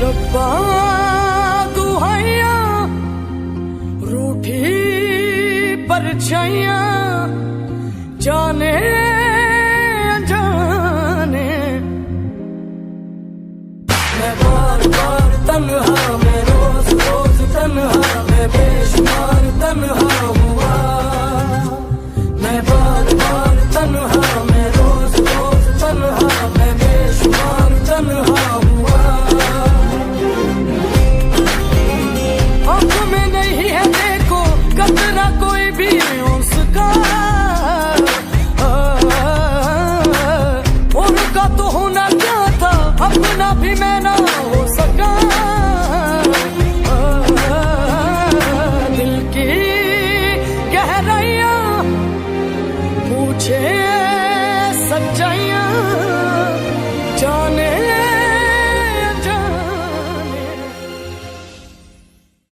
रब्बा दुहाइया रूठी परछाइयां जाने अनजाने मैं बार बार तन्हा मैं रोज रोज तन्हा मैं बेशुमार तन्हा